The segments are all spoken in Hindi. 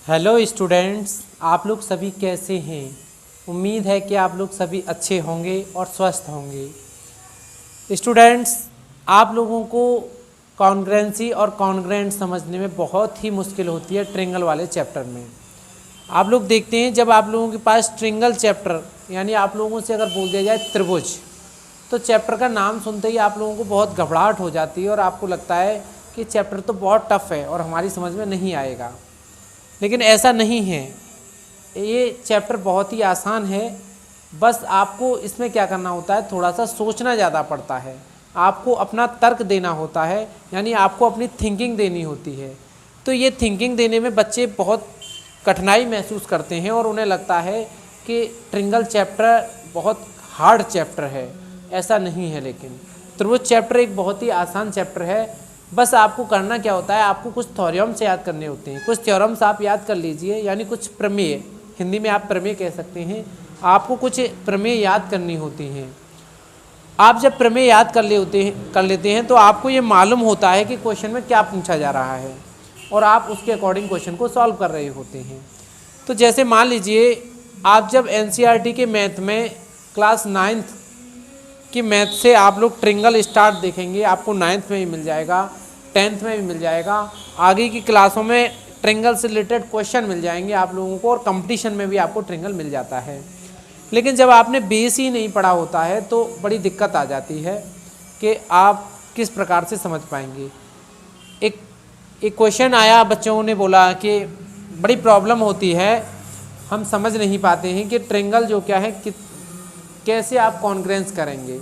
हेलो स्टूडेंट्स, आप लोग सभी कैसे हैं। उम्मीद है कि आप लोग सभी अच्छे होंगे और स्वस्थ होंगे। स्टूडेंट्स, आप लोगों को कॉन्ग्रेंसी और कॉन्ग्रेंट समझने में बहुत ही मुश्किल होती है ट्रिंगल वाले चैप्टर में। आप लोग देखते हैं जब आप लोगों के पास ट्रिंगल चैप्टर यानी आप लोगों से अगर बोल दिया जाए त्रिभुज, तो चैप्टर का नाम सुनते ही आप लोगों को बहुत घबराहट हो जाती है और आपको लगता है कि चैप्टर तो बहुत टफ है और हमारी समझ में नहीं आएगा। लेकिन ऐसा नहीं है, ये चैप्टर बहुत ही आसान है। बस आपको इसमें क्या करना होता है, थोड़ा सा सोचना ज़्यादा पड़ता है, आपको अपना तर्क देना होता है, यानी आपको अपनी थिंकिंग देनी होती है। तो ये थिंकिंग देने में बच्चे बहुत कठिनाई महसूस करते हैं और उन्हें लगता है कि ट्रिंगल चैप्टर बहुत हार्ड चैप्टर है। ऐसा नहीं है, लेकिन त्रिभुज चैप्टर एक बहुत ही आसान चैप्टर है। बस आपको करना क्या होता है, आपको कुछ थ्योरम्स याद करने होते हैं। कुछ थ्योरम्स आप याद कर लीजिए, यानी कुछ प्रमेय, हिंदी में आप प्रमेय कह सकते हैं। आपको कुछ प्रमेय याद करनी होती हैं। आप जब प्रमेय याद कर लेते हैं तो आपको ये मालूम होता है कि क्वेश्चन में क्या पूछा जा रहा है और आप उसके अकॉर्डिंग क्वेश्चन को सॉल्व कर रहे होते हैं। तो जैसे मान लीजिए आप जब NCERT के मैथ में क्लास 9th कि मैथ से आप लोग ट्रिंगल स्टार्ट देखेंगे, आपको 9th में भी मिल जाएगा, 10th में भी मिल जाएगा। आगे की क्लासों में ट्रिंगल से रिलेटेड क्वेश्चन मिल जाएंगे आप लोगों को और कंपटीशन में भी आपको ट्रिंगल मिल जाता है। लेकिन जब आपने बेस ही नहीं पढ़ा होता है तो बड़ी दिक्कत आ जाती है कि आप किस प्रकार से समझ पाएंगे। एक क्वेश्चन आया, बच्चों ने बोला कि बड़ी प्रॉब्लम होती है, हम समझ नहीं पाते हैं कि ट्रिंगल जो क्या है कैसे आप कॉन्ग्रेंस करेंगे,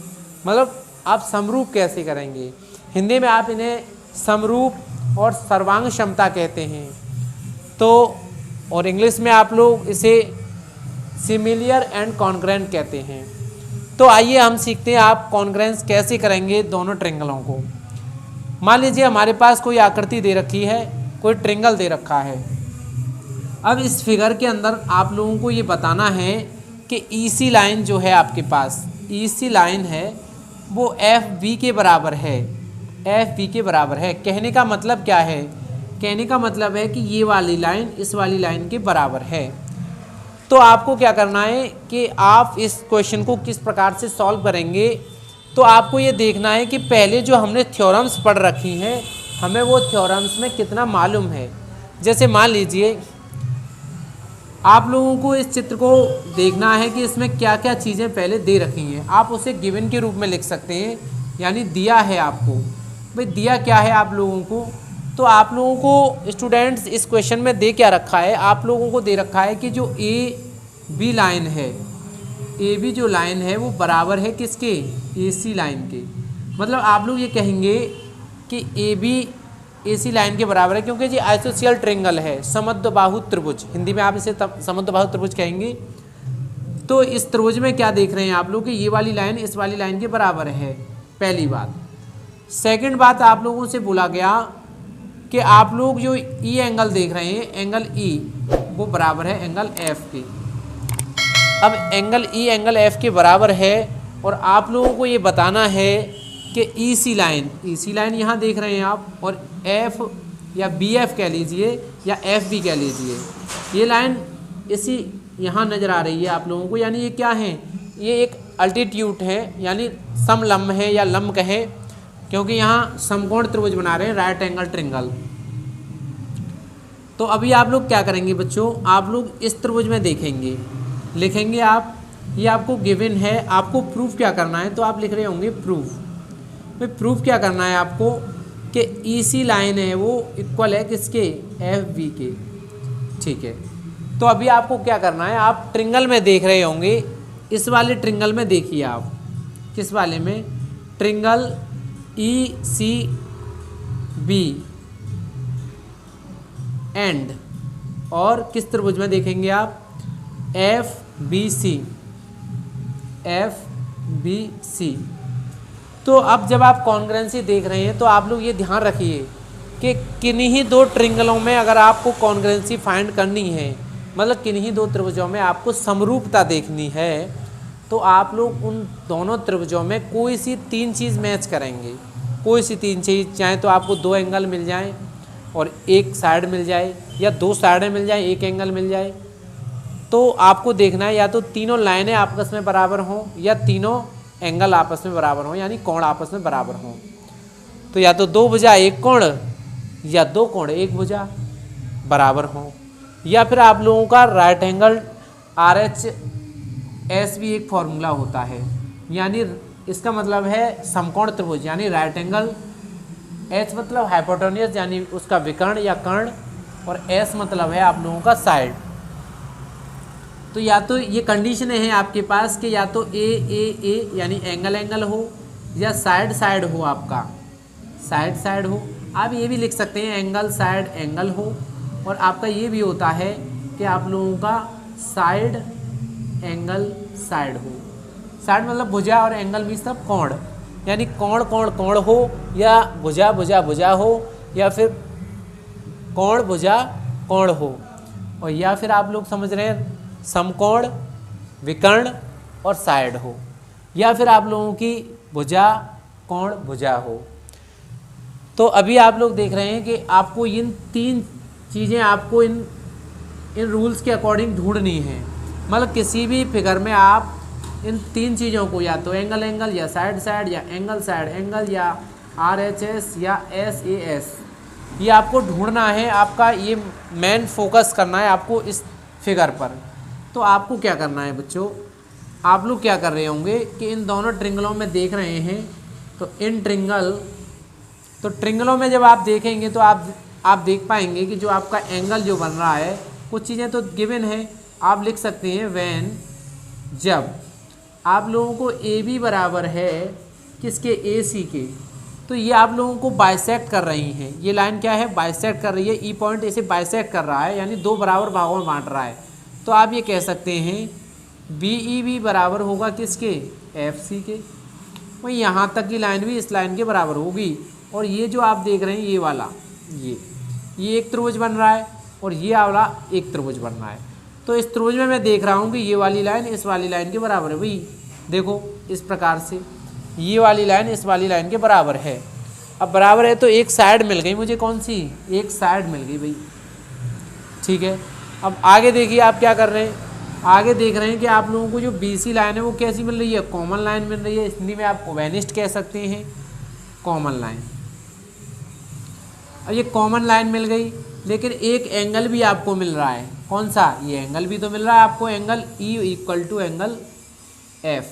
मतलब आप समरूप कैसे करेंगे। हिंदी में आप इन्हें समरूप और सर्वांग क्षमता कहते हैं, तो और इंग्लिश में आप लोग इसे सिमिलियर एंड कॉन्ग्रेंट कहते हैं। तो आइए हम सीखते हैं आप कॉन्ग्रेंस कैसे करेंगे दोनों ट्रिंगलों को। मान लीजिए हमारे पास कोई आकृति दे रखी है, कोई ट्रिंगल दे रखा है। अब इस फिगर के अंदर आप लोगों को ये बताना है कि EC लाइन जो है आपके पास EC लाइन है वो FB के बराबर है, FB के बराबर है। कहने का मतलब क्या है, कहने का मतलब है कि ये वाली लाइन इस वाली लाइन के बराबर है। तो आपको क्या करना है कि आप इस क्वेश्चन को किस प्रकार से सॉल्व करेंगे, तो आपको ये देखना है कि पहले जो हमने थ्योरम्स पढ़ रखी हैं हमें वो थ्योरम्स में कितना मालूम है। जैसे मान लीजिए आप लोगों को इस चित्र को देखना है कि इसमें क्या क्या चीज़ें पहले दे रखी हैं। आप उसे गिवन के रूप में लिख सकते हैं, यानी दिया है आपको। भाई दिया क्या है आप लोगों को, तो आप लोगों को स्टूडेंट्स इस क्वेश्चन में दे क्या रखा है, आप लोगों को दे रखा है कि जो AB लाइन है, AB जो लाइन है वो बराबर है किसके, AC लाइन के। मतलब आप लोग ये कहेंगे कि AB AC लाइन के बराबर है, क्योंकि ये आइसोसियल ट्रिंगल है, समद्विबाहु त्रिभुज, हिंदी में आप इसे समद्विबाहु त्रिभुज कहेंगे। तो इस त्रिभुज में क्या देख रहे हैं आप लोग कि ये वाली लाइन इस वाली लाइन के बराबर है, पहली बात। सेकंड बात, आप लोगों से बोला गया कि आप लोग जो E एंगल देख रहे हैं, एंगल E वो बराबर है एंगल F के। अब एंगल E एंगल F के बराबर है और आप लोगों को ये बताना है कि EC लाइन यहाँ देख रहे हैं आप, और F या BF कह लीजिए या FB कह लीजिए, ये लाइन इसी यहाँ नज़र आ रही है आप लोगों को। यानी ये क्या है, ये एक अल्टीट्यूड है, यानी समलंब है या लंब कहें, क्योंकि यहाँ समकोण त्रिभुज बना रहे हैं, राइट एंगल ट्रिंगल। तो अभी आप लोग क्या करेंगे बच्चों, आप लोग इस त्रिभुज में देखेंगे, लिखेंगे आप, ये आपको गिवन है, आपको प्रूफ क्या करना है, तो आप लिख रहे होंगे प्रूफ। भाई प्रूफ क्या करना है आपको कि EC लाइन है वो इक्वल है किसके, FB के। ठीक है, तो अभी आपको क्या करना है, आप ट्रिंगल में देख रहे होंगे, इस वाले ट्रिंगल में देखिए आप, किस वाले में, ट्रिंगल ECB एंड, और किस त्रिभुज में देखेंगे आप, FBC। तो अब जब आप कॉन्ग्रेंसी देख रहे हैं तो आप लोग ये ध्यान रखिए कि किन्हीं दो ट्रिंगलों में अगर आपको कॉन्ग्रेंसी फाइंड करनी है, मतलब किन्हीं दो त्रिभुजों में आपको समरूपता देखनी है, तो आप लोग उन दोनों त्रिभुजों में कोई सी तीन चीज़ मैच करेंगे, कोई सी तीन चीज़, चाहे तो आपको दो एंगल मिल जाएं और एक साइड मिल जाए या दो साइडें मिल जाए, एक एंगल मिल जाए, तो आपको देखना है या तो तीनों लाइनें आपस में बराबर हों या तीनों एंगल आपस में बराबर हों, यानी कोण आपस में बराबर हों। तो या तो दो भुजा एक कोण या दो कोण एक भुजा बराबर हों, या फिर आप लोगों का राइट एंगल RHS भी एक फॉर्मूला होता है, यानी इसका मतलब है समकोण त्रिभुज, यानी राइट एंगल, H मतलब हाइपोटेन्यूस यानी उसका विकर्ण या कर्ण, और S मतलब है आप लोगों का साइड। तो या तो ये कंडीशन है आपके पास कि या तो ए यानी एंगल एंगल हो या साइड साइड हो, आपका साइड साइड हो। आप ये भी लिख सकते हैं एंगल साइड एंगल हो, और आपका ये भी होता है कि आप लोगों का साइड एंगल साइड हो। साइड मतलब भुजा और एंगल भी सब कोण, यानी कोण कोण कोण हो या भुजा भुजा भुजा हो या फिर कोण भुजा कोण हो, और या फिर आप लोग समझ रहे हैं समकोण विकर्ण और साइड हो, या फिर आप लोगों की भुजा कोण भुजा हो। तो अभी आप लोग देख रहे हैं कि आपको इन तीन चीज़ें आपको इन रूल्स के अकॉर्डिंग ढूंढनी है। मतलब किसी भी फिगर में आप इन तीन चीज़ों को या तो एंगल एंगल या साइड साइड या एंगल साइड एंगल या RHS या SAS, ये आपको ढूंढना है। आपका ये मेन फोकस करना है आपको इस फिगर पर। तो आपको क्या करना है बच्चों, आप लोग क्या कर रहे होंगे कि इन दोनों ट्रिंगलों में देख रहे हैं, तो इन ट्रिंगलों में जब आप देखेंगे तो आप देख पाएंगे कि जो आपका एंगल जो बन रहा है, कुछ चीज़ें तो गिवन है, आप लिख सकते हैं व्हेन, जब आप लोगों को AB बराबर है किसके, AC के, तो ये आप लोगों को बाइसेक्ट कर रही हैं। ये लाइन क्या है, बाइसेक्ट कर रही है, ई पॉइंट इसे बाइसेक्ट कर रहा है, यानी दो बराबर भागों में बांट रहा है। तो आप ये कह सकते हैं BEB बराबर होगा किसके, FC के। वही यहाँ तक की लाइन भी इस लाइन के बराबर होगी, और ये जो आप देख रहे हैं ये वाला, ये एक त्रिभुज बन रहा है और ये वाला एक त्रिभुज बन रहा है। तो इस त्रिभुज में मैं देख रहा हूँ कि ये वाली लाइन इस वाली लाइन के बराबर है। भाई देखो इस प्रकार से ये वाली लाइन इस वाली लाइन के बराबर है। अब बराबर है तो एक साइड मिल गई मुझे, कौन सी, एक साइड मिल गई भाई, ठीक है। अब आगे देखिए आप क्या कर रहे हैं, आगे देख रहे हैं कि आप लोगों को जो BC लाइन है वो कैसी मिल रही है, कॉमन लाइन मिल रही है। हिंदी में आप ओवेनिस्ट कह सकते हैं, कॉमन लाइन। अब ये कॉमन लाइन मिल गई, लेकिन एक एंगल भी आपको मिल रहा है, कौन सा, ये एंगल भी तो मिल रहा है आपको, angle E equal to angle F।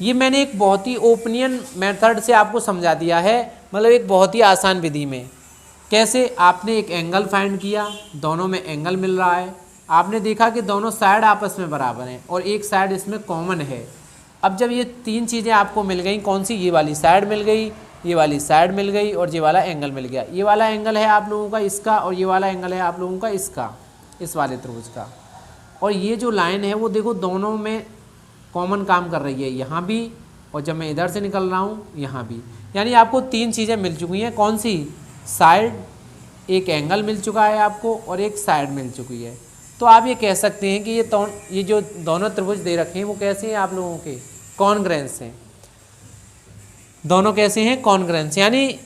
ये मैंने एक बहुत ही ओपिनियन मेथड से आपको समझा दिया है, मतलब एक बहुत ही आसान विधि में। कैसे, आपने एक एंगल फाइंड किया, दोनों में एंगल मिल रहा है, आपने देखा कि दोनों साइड आपस में बराबर हैं और एक साइड इसमें कॉमन है। अब जब ये तीन चीज़ें आपको मिल गई, कौन सी, ये वाली साइड मिल गई, ये वाली साइड मिल गई और ये वाला एंगल मिल गया। ये वाला एंगल है आप लोगों का इसका और ये वाला एंगल है आप लोगों का इसका, इस वाले त्रिभुज का। और ये जो लाइन है वो देखो दोनों में कॉमन काम कर रही है, यहाँ भी और जब मैं इधर से निकल रहा हूँ यहाँ भी। यानी आपको तीन चीज़ें मिल चुकी हैं, कौन सी, साइड, एक एंगल मिल चुका है आपको और एक साइड मिल चुकी है। तो आप ये कह सकते हैं कि ये जो दोनों त्रिभुज दे रखे हैं वो कैसे हैं आप लोगों के, कॉन्ग्रेंस हैं। दोनों कैसे हैं, कॉन्ग्रेंस, यानी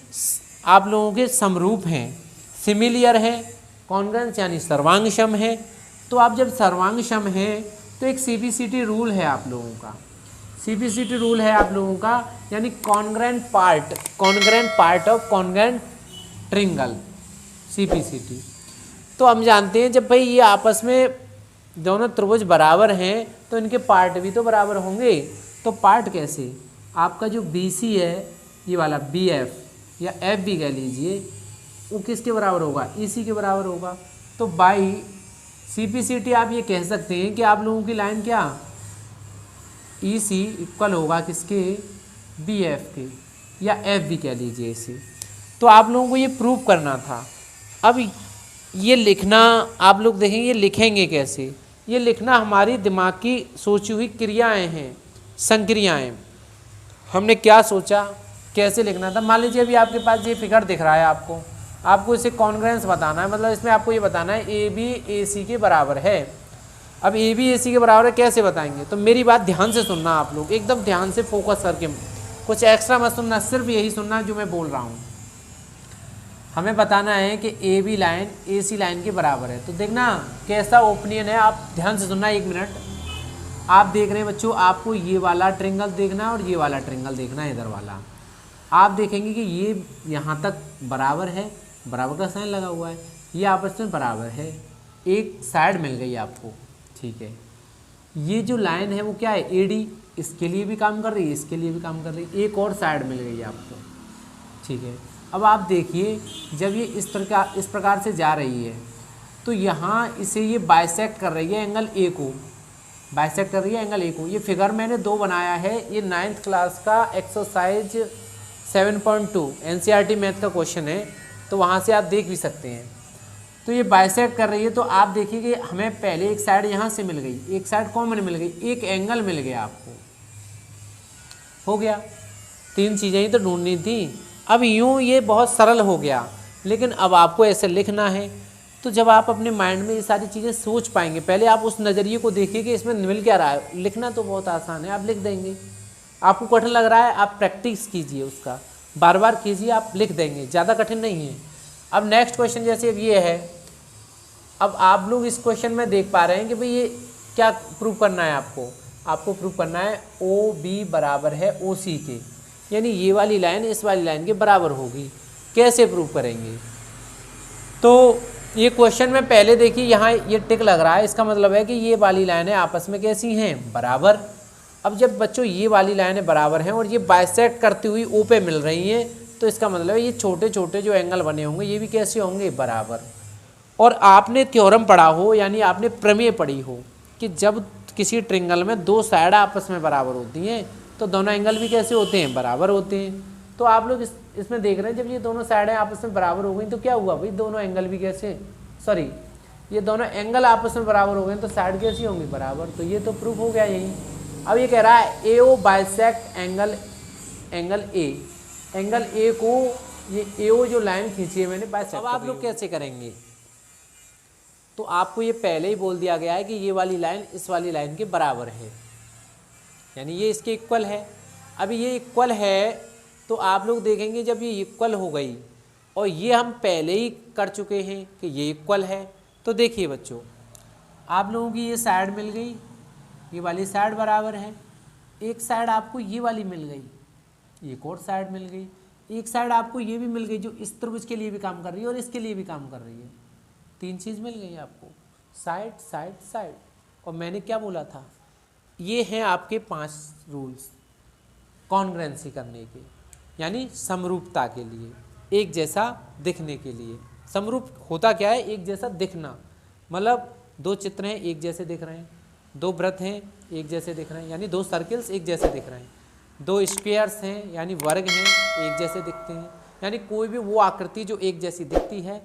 आप लोगों के समरूप हैं, सिमिलियर हैं। कॉन्ग्रेंस यानी सर्वांग सम है। तो आप जब सर्वांग सम हैं तो एक CPCT रूल है आप लोगों का, CPCT रूल है आप लोगों का, यानी congruent part of congruent triangle, CPCT। तो हम जानते हैं जब भाई ये आपस में दोनों त्रिभुज बराबर हैं तो इनके पार्ट भी तो बराबर होंगे। तो पार्ट कैसे, आपका जो BC है ये वाला BF या F भी कह लीजिए, वो किसके बराबर होगा, EC के बराबर होगा। तो बाई CPCT आप ये कह सकते हैं कि आप लोगों की लाइन क्या, EC इक्वल होगा किसके, BF के, या F भी कह लीजिए इसे। तो आप लोगों को ये प्रूव करना था। अब ये लिखना आप लोग देखेंगे, ये लिखेंगे कैसे, ये लिखना हमारी दिमाग की सोची हुई क्रियाएं हैं, संक्रियाएं। हमने क्या सोचा, कैसे लिखना था। मान लीजिए अभी आपके पास ये फिगर दिख रहा है, आपको इसे कॉन्ग्रेंस बताना है, मतलब इसमें आपको ये बताना है AB AC के बराबर है। अब AB AC के बराबर है, कैसे बताएंगे, तो मेरी बात ध्यान से सुनना आप लोग, एकदम ध्यान से फोकस करके, कुछ एक्स्ट्रा मत सुनना, सिर्फ यही सुनना जो मैं बोल रहा हूँ। हमें बताना है कि A B line A C line के बराबर है। तो देखना कैसा ओपिनियन है, आप ध्यान से सुनना 1 मिनट। आप देख रहे हैं बच्चों, आपको ये वाला ट्रायंगल देखना है और ये वाला ट्रायंगल देखना है, इधर वाला। आप देखेंगे कि ये यहाँ तक बराबर है, बराबर का साइन लगा हुआ है, ये आपस में बराबर है, एक साइड मिल गई आपको, ठीक है। ये जो लाइन है वो क्या है, ए डी, इसके लिए भी काम कर रही है, इसके लिए भी काम कर रही है, एक और साइड मिल गई आपको, ठीक है। अब आप देखिए, जब ये इस प्रकार से जा रही है तो यहाँ इसे ये बाइसेक्ट कर रही है एंगल ए को, बाइसेक्ट कर रही है एंगल ए को। ये फिगर मैंने 2 बनाया है, ये 9th क्लास का एक्सरसाइज 7.2 एनसीईआरटी मैथ का क्वेश्चन है, तो वहाँ से आप देख भी सकते हैं। तो ये बाइसेक्ट कर रही है, तो आप देखिए कि हमें पहले एक साइड यहाँ से मिल गई, एक साइड कॉमन मिल गई, एक एंगल मिल गया आपको, हो गया। 3 चीज़ें ही तो ढूंढनी थी। अब यूँ ये बहुत सरल हो गया, लेकिन अब आपको ऐसे लिखना है। तो जब आप अपने माइंड में ये सारी चीज़ें सोच पाएंगे, पहले आप उस नज़रिए को देखिए कि इसमें मिल क्या रहा है। लिखना तो बहुत आसान है, आप लिख देंगे। आपको कठिन लग रहा है, आप प्रैक्टिस कीजिए, उसका बार बार कीजिए, आप लिख देंगे, ज़्यादा कठिन नहीं है। अब नेक्स्ट क्वेश्चन जैसे अब ये है, अब आप लोग इस क्वेश्चन में देख पा रहे हैं कि भाई ये क्या प्रूव करना है आपको प्रूव करना है ओ बी बराबर है ओ सी के, यानी ये वाली लाइन इस वाली लाइन के बराबर होगी। कैसे प्रूव करेंगे? तो ये क्वेश्चन में पहले देखिए, यहाँ ये टिक लग रहा है, इसका मतलब है कि ये वाली लाइनें आपस में कैसी हैं, बराबर। अब जब बच्चों ये वाली लाइनें बराबर हैं और ये बाइसेक्ट करती हुई ओ पे मिल रही हैं, तो इसका मतलब है ये छोटे छोटे जो एंगल बने होंगे ये भी कैसे होंगे, बराबर। और आपने थ्योरम पढ़ा हो, यानी आपने प्रमेय पढ़ी हो कि जब किसी ट्रायंगल में 2 साइड आपस में बराबर होती हैं तो दोनों एंगल भी कैसे होते हैं, बराबर होते हैं। तो आप लोग इसमें देख रहे हैं, जब ये दोनों साइडें आपस में बराबर हो गई तो क्या हुआ भाई, दोनों एंगल भी कैसे, सॉरी ये दोनों एंगल आपस में बराबर हो गए तो साइड कैसी होंगी, बराबर। तो ये तो प्रूफ हो गया यही। अब ये कह रहा है ए ओ बाइसेक्ट एंगल ए को, ये ए ओ जो लाइन खींची है मैंने बाइसेक्ट। अब आप लोग कैसे करेंगे? तो आपको ये पहले ही बोल दिया गया है कि ये वाली लाइन इस वाली लाइन के बराबर है, यानी ये इसके इक्वल है। अभी ये इक्वल है तो आप लोग देखेंगे जब ये इक्वल हो गई, और ये हम पहले ही कर चुके हैं कि ये इक्वल है, तो देखिए बच्चों, आप लोगों की ये साइड मिल गई, ये वाली साइड बराबर है, एक साइड आपको ये वाली मिल गई, एक और साइड मिल गई, एक साइड आपको ये भी मिल गई जो इस त्रिभुज के लिए भी काम कर रही है और इसके लिए भी काम कर रही है। 3 चीज़ मिल गई आपको, साइड साइड साइड। और मैंने क्या बोला था, ये हैं आपके 5 रूल्स कॉन्ग्रुएंसी करने के, यानी समरूपता के लिए, एक जैसा दिखने के लिए। समरूप होता क्या है, एक जैसा दिखना, मतलब 2 चित्र हैं एक जैसे दिख रहे हैं, 2 वृत्त हैं एक जैसे दिख रहे हैं, यानी 2 सर्किल्स एक जैसे दिख रहे हैं, 2 स्क्वायर्स हैं यानी वर्ग हैं एक जैसे दिखते हैं, यानी कोई भी वो आकृति जो एक जैसी दिखती है